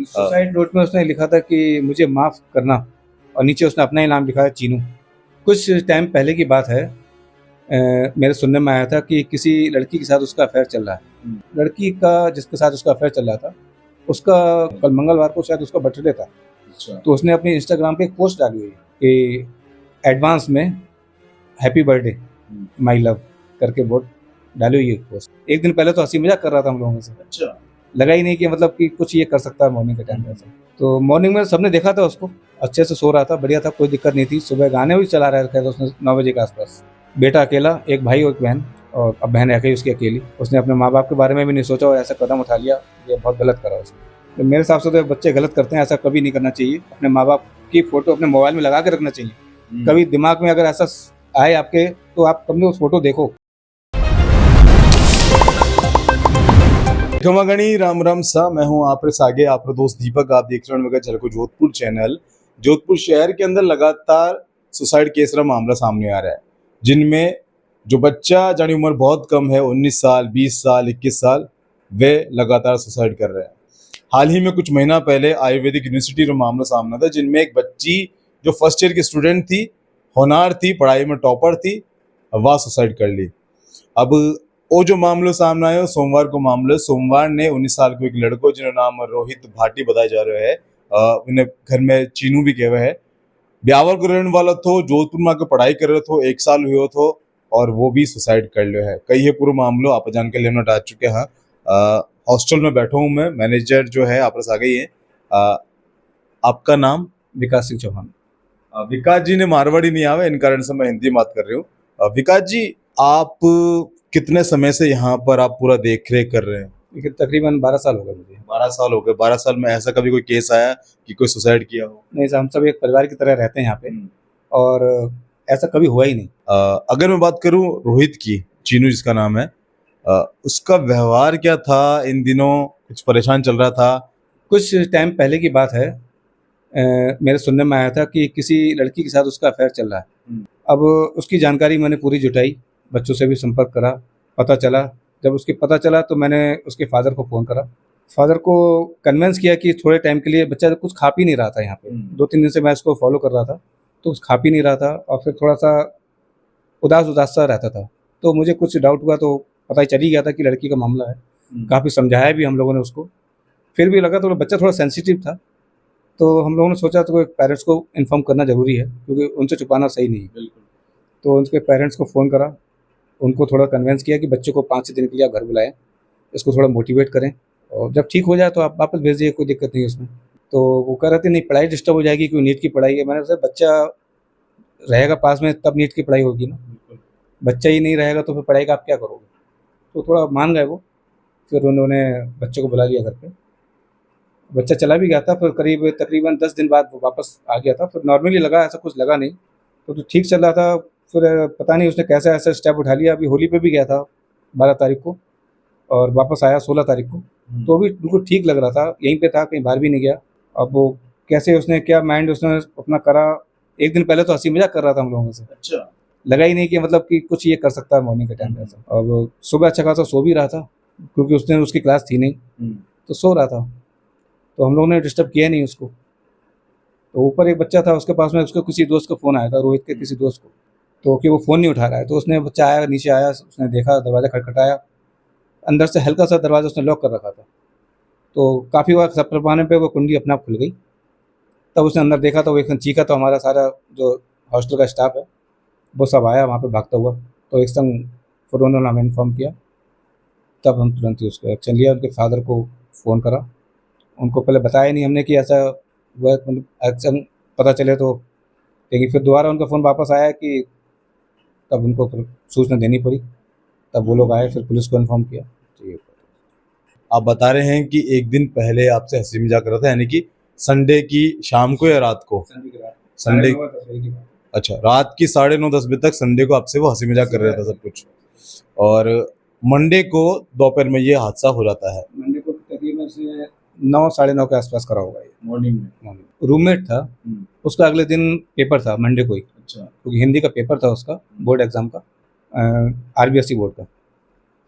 Suicide note में उसने लिखा था कि मुझे माफ़ करना, और नीचे उसने अपना ही नाम लिखा है, चीनू। कुछ टाइम पहले की बात है, मेरे सुनने में आया था कि किसी लड़की के साथ उसका अफेयर चल रहा है। लड़की का जिसके साथ उसका अफेयर चल रहा था, उसका कल मंगलवार को शायद उसका बर्थडे था। तो उसने अपनी इंस्टाग्राम पे एक पोस्ट डाली हुई है कि एडवांस में हैप्पी बर्थडे माई लव करके बोर्ड डाली हुई है पोस्ट। एक दिन पहले तो हंसी मजाक कर रहा था हम लोगों से। अच्छा, लगा ही नहीं कि मतलब कि कुछ ये कर सकता है मॉर्निंग के टाइम पे ऐसा। तो मॉर्निंग में सबने देखा था उसको, अच्छे से सो रहा था, बढ़िया था, कोई दिक्कत नहीं थी। सुबह गाने भी चला रहा था उसने 9 बजे के आसपास। बेटा अकेला, एक भाई और एक बहन, और अब बहन रह गई उसकी अकेली। उसने अपने माँ बाप के बारे में भी नहीं सोचा और ऐसा कदम उठा लिया, ये बहुत गलत करा उसने। तो मेरे हिसाब से तो बच्चे गलत करते हैं, ऐसा कभी नहीं करना चाहिए। अपने माँ बाप की फोटो अपने मोबाइल में लगा के रखना चाहिए। कभी दिमाग में अगर ऐसा आए आपके, तो आप कभी उस फोटो देखो। खमागणी राम राम सा, मैं हूं आप सागे, आप दोस्त दीपक। आप देख रहे हैं झलको जोधपुर चैनल। जोधपुर शहर के अंदर लगातार सुसाइड केस का मामला सामने आ रहा है, जिनमें जो बच्चा जानी उम्र बहुत कम है, 19 साल, 20 साल, 21 साल, वे लगातार सुसाइड कर रहे हैं। हाल ही में कुछ महीना पहले आयुर्वेदिक यूनिवर्सिटी का मामला सामने था, जिनमें एक बच्ची जो फर्स्ट ईयर की स्टूडेंट थी, होनहार थी, पढ़ाई में टॉपर थी, वह सुसाइड कर ली। अब वो जो मामलो सामने आयो, सोमवार को मामलो, सोमवार ने 19 साल को एक लड़को जिन्हों नाम रोहित भाटी बताया जा रहा है, उन्हें घर में चीनू भी कहवा है, ब्यावर को रहने वाला थो, जोधपुर में आके पढ़ाई कर रहे थो, 1 साल हुआ थो, और वो भी सुसाइड कर लिया है। कई है पूरा मामलो आप जान के लेना आ चुके हैं। हॉस्टल में बैठा हूँ मैं, मैनेजर जो है आपस आ गई है। आपका नाम? विकास सिंह चौहान। विकास जी ने मारवाड़ी नहीं आवे, इन कारण से मैं हिंदी बात कर रही हूँ। विकास जी, आप कितने समय से यहाँ पर आप पूरा देख रेख कर रहे हैं? लेकिन तकरीबन 12 साल हो गए मुझे। 12 साल हो गए। 12 साल में ऐसा कभी कोई केस आया कि कोई सुसाइड किया हो? नहीं सर, हम सब एक परिवार की तरह रहते हैं यहाँ पे, और ऐसा कभी हुआ ही नहीं। अगर मैं बात करूं रोहित की, चीनू जिसका नाम है, उसका व्यवहार क्या था इन दिनों? कुछ परेशान चल रहा था? कुछ टाइम पहले की बात है, मेरे सुनने में आया था कि किसी लड़की के साथ उसका अफेयर चल रहा है। अब उसकी जानकारी मैंने पूरी जुटाई, बच्चों से भी संपर्क करा, पता चला। जब उसके पता चला तो मैंने उसके फादर को फ़ोन करा, फादर को कन्विंस किया कि थोड़े टाइम के लिए, बच्चा कुछ खा पी नहीं रहा था यहाँ पे। 2-3 दिन से मैं उसको फॉलो कर रहा था, तो कुछ खा पी नहीं रहा था और फिर थोड़ा सा उदास उदास सा रहता था। तो मुझे कुछ डाउट हुआ, तो पता ही चल ही गया था कि लड़की का मामला है। काफ़ी समझाया भी हम लोगों ने उसको, फिर भी लगा तो बच्चा थोड़ा सेंसिटिव था। तो हम लोगों ने सोचा तो पेरेंट्स को इन्फॉर्म करना ज़रूरी है, क्योंकि उनसे छुपाना सही नहीं है। बिल्कुल। तो उनके पेरेंट्स को फ़ोन करा, उनको थोड़ा कन्विंस किया कि बच्चे को 5-6 दिन के लिए आप घर बुलाएं, इसको थोड़ा मोटिवेट करें, और जब ठीक हो जाए तो आप वापस भेज दीजिए, कोई दिक्कत नहीं है उसमें। तो वो कह रहे थे नहीं, पढ़ाई डिस्टर्ब हो जाएगी, क्योंकि नीट की पढ़ाई है। मैंने कहा सर, बच्चा रहेगा पास में तब नीट की पढ़ाई होगी ना, बच्चा ही नहीं रहेगा तो फिर पढ़ाई का आप क्या करोगे। तो थोड़ा मान गए वो, फिर उन्होंने बच्चे को बुला लिया घर पे। बच्चा चला भी गया था, फिर करीब तकरीबन 10 दिन बाद वो वापस आ गया था। फिर नॉर्मली लगा, ऐसा कुछ लगा नहीं, तो ठीक चल रहा था। फिर पता नहीं उसने कैसे ऐसा स्टेप उठा लिया। अभी होली पे भी गया था 12 तारीख को, और वापस आया 16 तारीख को, तो भी बिल्कुल ठीक लग रहा था, यहीं पे था, कहीं बाहर भी नहीं गया। अब वो कैसे उसने क्या माइंड उसने अपना करा, एक दिन पहले तो हंसी मजाक कर रहा था हम लोगों से। अच्छा। लगा ही नहीं कि मतलब कि कुछ ये कर सकता है मॉर्निंग के टाइम पे ऐसा। अब सुबह अच्छा खासा सो भी रहा था, क्योंकि उस दिन उसकी क्लास थी नहीं, तो सो रहा था, तो हम लोगों ने डिस्टर्ब किया नहीं उसको। तो ऊपर एक बच्चा था, उसके पास में उसके किसी दोस्त का फ़ोन आया था, रोहित के किसी दोस्त को, तो कि वो फ़ोन नहीं उठा रहा है। तो उसने, बच्चा आया, नीचे आया, उसने देखा, दरवाज़ा खटखटाया, अंदर से हल्का सा दरवाज़ा उसने लॉक कर रखा था। तो काफ़ी बार सपरपाने पे वो कुंडी अपने आप खुल गई। तब उसने अंदर देखा तो वो एकदम चीखा, तो हमारा सारा जो हॉस्टल का स्टाफ है वो सब आया वहाँ पे भागता हुआ। तो एक संग फिर उन्होंने हमें इन्फॉर्म किया, तब हम तुरंत ही उसका एक्शन लिया। उनके फादर को फ़ोन करा, उनको पहले बताया नहीं हमने कि ऐसा हुआ है, मतलब एक्शन पता चले तो। लेकिन फिर दोबारा उनका फ़ोन वापस आया कि तब उनको फिर सूचना देनी पड़ी, तब वो लोग आए, फिर पुलिस को इन्फॉर्म किया। तो ये आप बता रहे हैं कि एक दिन पहले आपसे हंसी मजाक कर रहा था, यानी कि संडे की शाम को या रात को? संडे। अच्छा, रात की 9:30-10 बजे तक संडे को आपसे वो हंसी मजाक कर रहा था सब कुछ, और मंडे को दोपहर में ये हादसा हो जाता है। मंडे को तकरीबन से 9, साढ़े 9 के आसपास करा होगा ये। मॉर्निंग में रूममेट था उसका, अगले दिन पेपर था मंडे को ही, अच्छा। क्योंकि हिंदी का पेपर था उसका, बोर्ड एग्ज़ाम का, आरबीएसई बोर्ड का।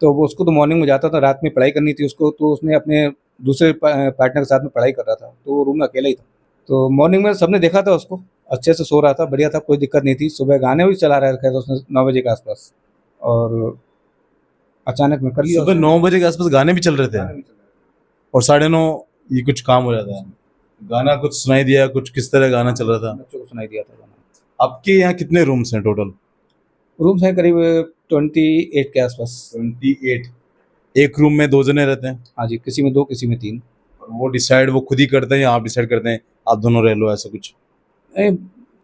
तो वो उसको तो मॉर्निंग में जाता था, रात में पढ़ाई करनी थी उसको, तो उसने अपने दूसरे पार्टनर के साथ में पढ़ाई कर रहा था, तो वो रूम में अकेला ही था। तो मॉर्निंग में सबने देखा था उसको, अच्छे से सो रहा था, बढ़िया था, कोई दिक्कत नहीं थी। सुबह गाने भी चला रखा था उसने 9 बजे के आसपास, और अचानक में कर लिया सुबह उसने। 9 बजे के आसपास गाने भी चल रहे थे गाने भी चला और 9:30 ये कुछ काम हो जाता है। गाना कुछ सुनाई दिया, कुछ किस तरह गाना चल रहा था? बच्चों को सुनाई दिया था गाना। आपके यहाँ कितने रूम्स हैं टोटल? रूम्स हैं करीब 28 के आसपास। 28। एक रूम में 2 जने रहते हैं हाँ जी, किसी में 2, किसी में 3। और वो डिसाइड वो खुद ही करते हैं या आप डिसाइड करते हैं आप दोनों रह लो, ऐसा कुछ?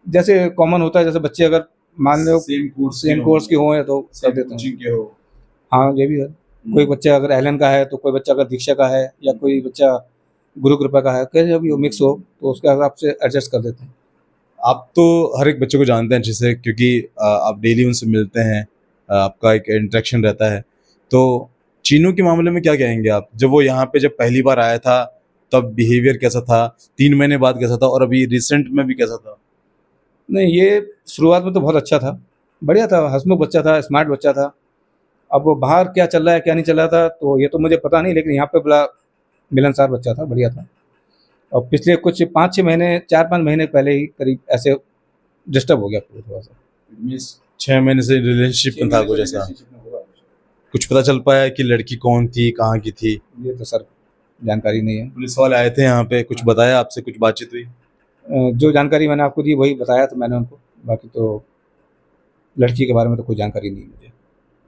जैसे कॉमन होता है, जैसे बच्चे अगर मान लो सेम कोर्स के हों तो कर देते हैं। कोचिंग के हो। हाँ, ये भी है। कोई बच्चा अगर एलन का है, तो कोई बच्चा अगर दीक्षा का है, या कोई बच्चा गुरु कृपा का है, कहीं भी वो मिक्स हो तो उसके हिसाब से एडजस्ट कर देते हैं। आप तो हर एक बच्चे को जानते हैं अच्छे से, क्योंकि आप डेली उनसे मिलते हैं, आपका एक इंटरेक्शन रहता है। तो चीनू के मामले में क्या कहेंगे आप? जब वो यहाँ पे जब पहली बार आया था तब बिहेवियर कैसा था, 3 महीने बाद कैसा था, और अभी रिसेंट में भी कैसा था? नहीं, ये शुरुआत में तो बहुत अच्छा था, बढ़िया था, हंसमुख बच्चा था, स्मार्ट बच्चा था। अब वो बाहर क्या चल रहा है, क्या नहीं चल रहा था, तो ये तो मुझे पता नहीं, लेकिन यहाँ पे बड़ा मिलनसार बच्चा था, बढ़िया था। और पिछले कुछ 5-6 महीने, 4-5 महीने पहले ही करीब ऐसे डिस्टर्ब हो गया थोड़ा सा। 6 महीने से रिलेशनशिप में था कुछ ऐसा? कुछ पता चल पाया कि लड़की कौन थी, कहाँ की थी? ये तो सर जानकारी नहीं है। पुलिस वाले आए थे यहाँ पे, कुछ बताया आपसे, कुछ बातचीत हुई? जो जानकारी मैंने आपको दी वही बताया था मैंने उनको, बाकी तो लड़की के बारे में तो कोई जानकारी नहीं मुझे।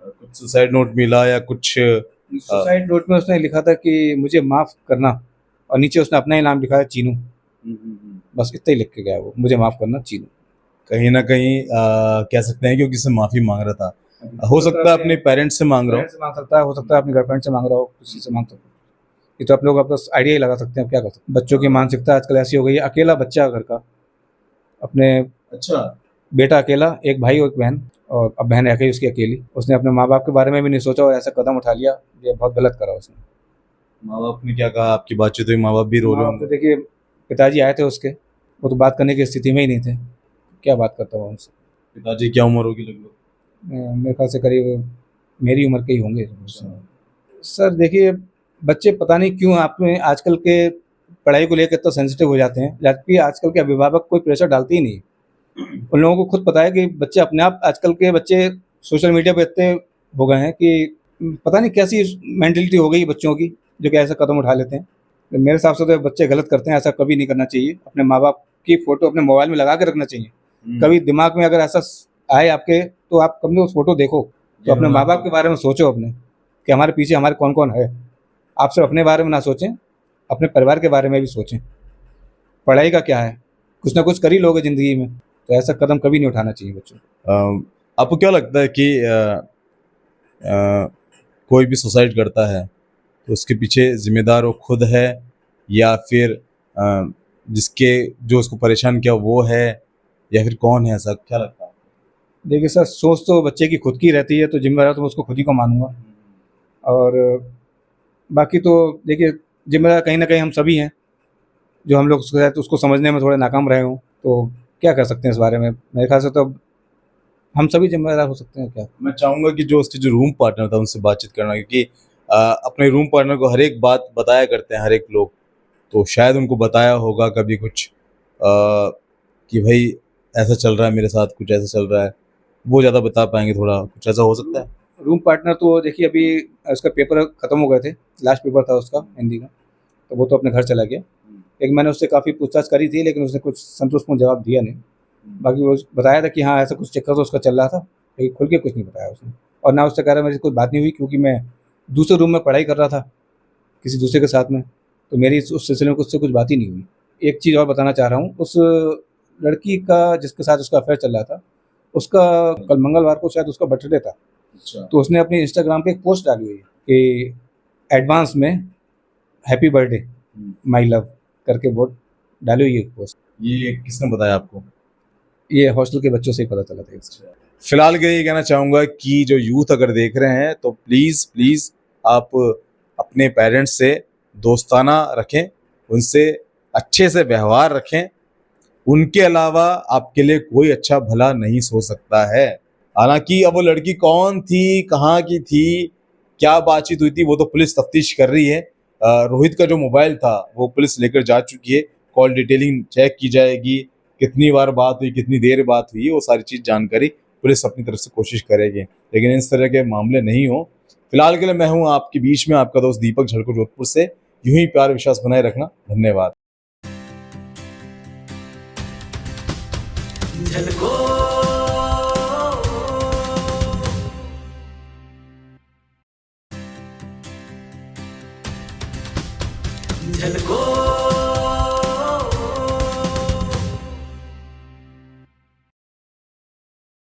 कुछ सुसाइड नोट मिला या कुछ? सुसाइड नोट में उसने लिखा था कि मुझे माफ़ करना, और नीचे उसने अपना ही नाम लिखा है, चीनू। बस इतना ही लिख के गया वो, मुझे माफ़ करना चीनू। कहीं ना कहीं कह सकते हैं कि वो किसी से माफी मांग रहा था। हो सकता है अपने पेरेंट्स से मांग रहा पेरेंट्स से मांग सकता है, हो सकता है अपनी गर्लफ्रेंड से मांग रहा हो, किसी से मांग सकता है। ये तो आप लोग अपना आइडिया ही लगा सकते हैं, क्या कर सकते हैं। बच्चों की मानसिकता आजकल ऐसी हो गई है, अकेला बच्चा घर का, अपने हो। अच्छा। बेटा अकेला, एक भाई और एक बहन, और अब बहन रह गई उसकी अकेली। उसने अपने माँ बाप के बारे में भी नहीं सोचा और ऐसा कदम उठा लिया, ये बहुत गलत करा उसने। माँ बाप ने क्या कहा? आपकी बातचीत हुई, माँ बाप भी रो रहे माँ बाप तो होंगे? देखिए, पिताजी आए थे उसके, वो तो बात करने की स्थिति में ही नहीं थे, क्या बात करता हूँ उनसे। पिताजी क्या उम्र होगी लगभग? मेरे ख्याल से करीब मेरी उम्र के ही होंगे। सर देखिए, बच्चे पता नहीं क्यों आप में आजकल के पढ़ाई को लेकर तो सेंसिटिव हो जाते हैं, जबकि आजकल के अभिभावक कोई प्रेशर डालते ही नहीं। उन लोगों को खुद पता है कि बच्चे अपने आप, आजकल के बच्चे सोशल मीडिया पे इतने हो गए हैं कि पता नहीं कैसी मेंटलिटी हो गई बच्चों की, जो कि ऐसा कदम उठा लेते हैं। मेरे हिसाब से तो बच्चे गलत करते हैं, ऐसा कभी नहीं करना चाहिए। अपने माँ बाप की फ़ोटो अपने मोबाइल में लगा के रखना चाहिए। कभी दिमाग में अगर ऐसा आए आपके, तो आप कभी उस फोटो देखो, तो अपने माँ बाप के बारे में सोचो अपने, कि हमारे पीछे हमारे कौन कौन है। आप सिर्फ अपने बारे में ना सोचें, अपने परिवार के बारे में भी सोचें। पढ़ाई का क्या है, कुछ ना कुछ कर ही लोगे ज़िंदगी में, तो ऐसा कदम कभी नहीं उठाना चाहिए बच्चों को। आपको क्या लगता है कि कोई भी सुसाइड करता है तो उसके पीछे जिम्मेदार वो खुद है, या फिर जिसके जो उसको परेशान किया वो है, या फिर कौन है? ऐसा क्या लगता है? देखिए सर, सोच तो बच्चे की खुद की रहती है, तो जिम्मेदार तो मैं उसको खुद ही को मानूंगा। और बाकी तो देखिए, जिम्मेदार कहीं ना कहीं हम सभी हैं, जो हम लोग उसको समझने में थोड़े नाकाम रहे हों, तो क्या कर सकते हैं इस बारे में। मेरे ख्याल से तो हम सभी जिम्मेदार हो सकते हैं। क्या मैं चाहूंगा कि जो उसके जो रूम पार्टनर था उनसे बातचीत करना, क्योंकि अपने रूम पार्टनर को हर एक बात बताया करते हैं हर एक लोग, तो शायद उनको बताया होगा कभी कुछ कि भाई ऐसा चल रहा है मेरे साथ, कुछ ऐसा चल रहा है, वो ज़्यादा बता पाएंगे, थोड़ा कुछ ऐसा हो सकता है। रूम पार्टनर तो देखिए, अभी उसका पेपर ख़त्म हो गए थे, लास्ट पेपर था उसका हिंदी का, तो वो तो अपने घर चला गया। लेकिन मैंने उससे काफ़ी पूछताछ करी थी, लेकिन उसने कुछ संतोषपूर्ण जवाब दिया नहीं। बाकी वो बताया था कि हाँ, ऐसा कुछ चक्कर तो उसका चल रहा था, लेकिन खुल के कुछ नहीं बताया उसने। और ना उससे कह रहा मेरी कोई बात नहीं हुई, क्योंकि मैं दूसरे रूम में पढ़ाई कर रहा था किसी दूसरे के साथ में, तो मेरी उस सिलसिले में उससे कुछ बात ही नहीं हुई। एक चीज़ और बताना चाह रहा हूँ, उस लड़की का जिसके साथ उसका अफेयर चल रहा था, उसका कल मंगलवार को शायद उसका बर्थडे था। अच्छा। तो उसने अपनी इंस्टाग्राम पे एक पोस्ट डाली हुई है कि एडवांस में हैप्पी बर्थडे माय लव करके वो डाली हुई है पोस्ट। ये किसने बताया आपको? ये हॉस्टल के बच्चों से ही पता चला था इससे। फिलहाल के ये कहना चाहूँगा कि जो यूथ अगर देख रहे हैं तो प्लीज़ आप अपने पेरेंट्स से दोस्ताना रखें, उनसे अच्छे से व्यवहार रखें। उनके अलावा आपके लिए कोई अच्छा भला नहीं सोच सकता है। हालांकि अब वो लड़की कौन थी, कहाँ की थी, क्या बातचीत हुई थी, वो तो पुलिस तफ्तीश कर रही है, रोहित का जो मोबाइल था वो पुलिस लेकर जा चुकी है। कॉल डिटेलिंग चेक की जाएगी, कितनी बार बात हुई, कितनी देर बात हुई, वो सारी चीज़ जानकारी पुलिस अपनी तरफ से कोशिश करेगी, लेकिन इस तरह के मामले नहीं हो। फिलहाल के लिए मैं हूँ आपके बीच में आपका दोस्त दीपक झलको जोधपुर से। यूं ही प्यार विश्वास बनाए रखना। धन्यवाद। झलको झलको